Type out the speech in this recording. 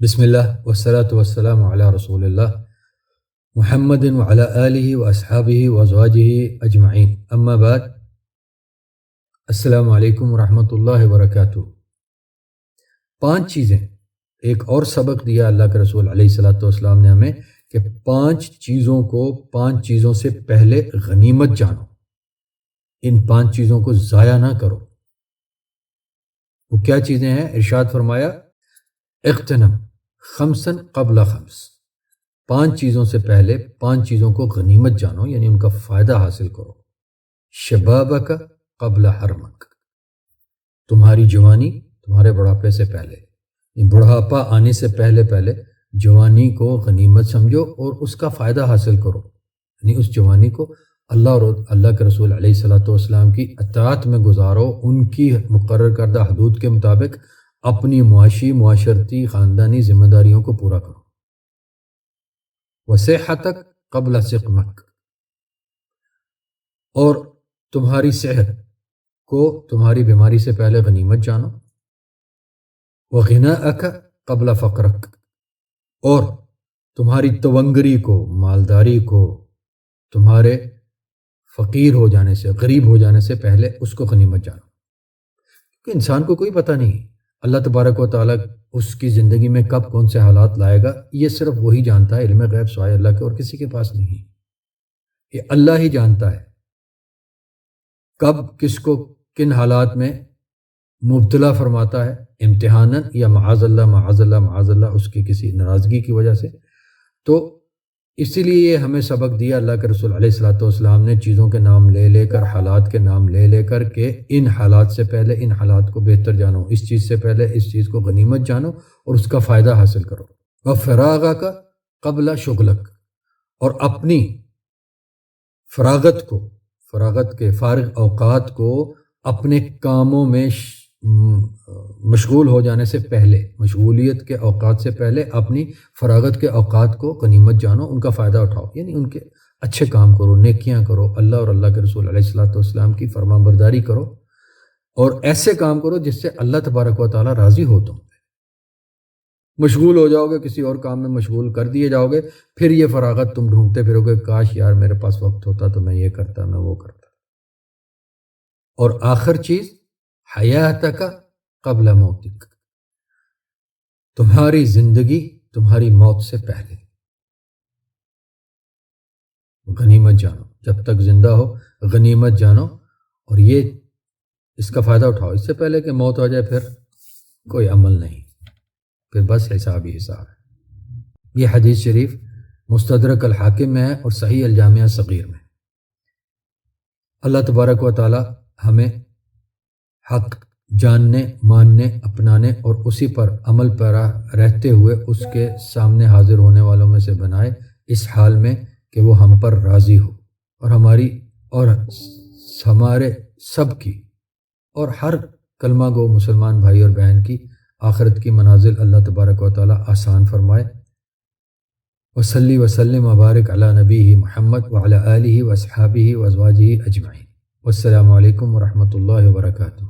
بسم اللہ والصلاة والسلام علی رسول اللہ محمد وعلی آلہ واصحابہ وازواجہ اجمعین، اما بعد، السلام علیکم ورحمۃ اللہ وبرکاتہ۔ 5 چیزیں، ایک اور سبق دیا اللہ کے رسول علیہ الصلاۃ والسلام نے ہمیں کہ 5 چیزوں کو 5 چیزوں سے پہلے غنیمت جانو، ان 5 چیزوں کو ضائع نہ کرو۔ وہ کیا چیزیں ہیں؟ ارشاد فرمایا اغتنم خمسن قبل خمس، 5 چیزوں سے پہلے 5 چیزوں کو غنیمت جانو، یعنی ان کا فائدہ حاصل کرو۔ شبابک قبل حرمک، تمہاری جوانی تمہارے بڑھاپے سے پہلے، بڑھاپا آنے سے پہلے جوانی کو غنیمت سمجھو اور اس کا فائدہ حاصل کرو، یعنی اس جوانی کو اللہ اور اللہ کے رسول علیہ الصلاۃ والسلام کی اطاعت میں گزارو، ان کی مقرر کردہ حدود کے مطابق اپنی معاشرتی خاندانی ذمہ داریوں کو پورا کرو۔ وصحتک قبل سقمک، اور تمہاری صحت کو تمہاری بیماری سے پہلے غنیمت جانو۔ وغناءک قبل فقرک، اور تمہاری تونگری کو، مالداری کو، تمہارے فقیر ہو جانے سے، غریب ہو جانے سے پہلے اس کو غنیمت جانو، کیونکہ انسان کو کوئی پتہ نہیں اللہ تبارک و تعالیٰ اس کی زندگی میں کب کون سے حالات لائے گا، یہ صرف وہی جانتا ہے، علم غیب سوائے اللہ کے اور کسی کے پاس نہیں ہے، یہ اللہ ہی جانتا ہے کب کس کو کن حالات میں مبتلا فرماتا ہے، امتحاناً یا معاذ اللہ اس کی کسی ناراضگی کی وجہ سے۔ تو اسی لیے یہ ہمیں سبق دیا اللہ کے رسول علیہ الصلاۃ والسلام نے، چیزوں کے نام لے کر، حالات کے نام لے کر کہ ان حالات سے پہلے ان حالات کو بہتر جانو، اس چیز سے پہلے اس چیز کو غنیمت جانو اور اس کا فائدہ حاصل کرو۔ وفراغک قبل شغلک، اور اپنی فراغت کے فارغ اوقات کو اپنے کاموں میں مشغول ہو جانے سے پہلے، مشغولیت کے اوقات سے پہلے اپنی فراغت کے اوقات کو غنیمت جانو، ان کا فائدہ اٹھاؤ، یعنی ان کے اچھے کام کرو، نیکیاں کرو، اللہ اور اللہ کے رسول علیہ الصلاۃ والسلام کی فرمان برداری کرو، اور ایسے کام کرو جس سے اللہ تبارک و تعالیٰ راضی ہو تم پہ۔ مشغول ہو جاؤ گے، کسی اور کام میں مشغول کر دیے جاؤ گے، پھر یہ فراغت تم ڈھونڈتے پھرو گے، کاش یار میرے پاس وقت ہوتا تو میں یہ کرتا، میں وہ کرتا۔ اور آخر چیز حیاتک قبل موتک، تمہاری زندگی تمہاری موت سے پہلے غنیمت جانو، جب تک زندہ ہو غنیمت جانو، اور یہ اس کا فائدہ اٹھاؤ، اس سے پہلے کہ موت ہو جائے پھر کوئی عمل نہیں، پھر بس حساب ہی حساب ہے۔ یہ حدیث شریف مستدرک الحاکم میں ہے اور صحیح الجامع صغیر میں۔ اللہ تبارک و تعالی ہمیں حق جاننے، ماننے، اپنانے اور اسی پر عمل پیرا رہتے ہوئے اس کے سامنے حاضر ہونے والوں میں سے بنائے، اس حال میں کہ وہ ہم پر راضی ہو، اور ہمارے سب کی اور ہر کلمہ گو مسلمان بھائی اور بہن کی آخرت کی منازل اللہ تبارک و تعالی آسان فرمائے۔ وصلی وسلم وبارک علی نبیہ محمد وعلی آلہ واصحابہ وازواجہ اجمعین۔ والسلام علیکم ورحمۃ اللہ وبرکاتہ۔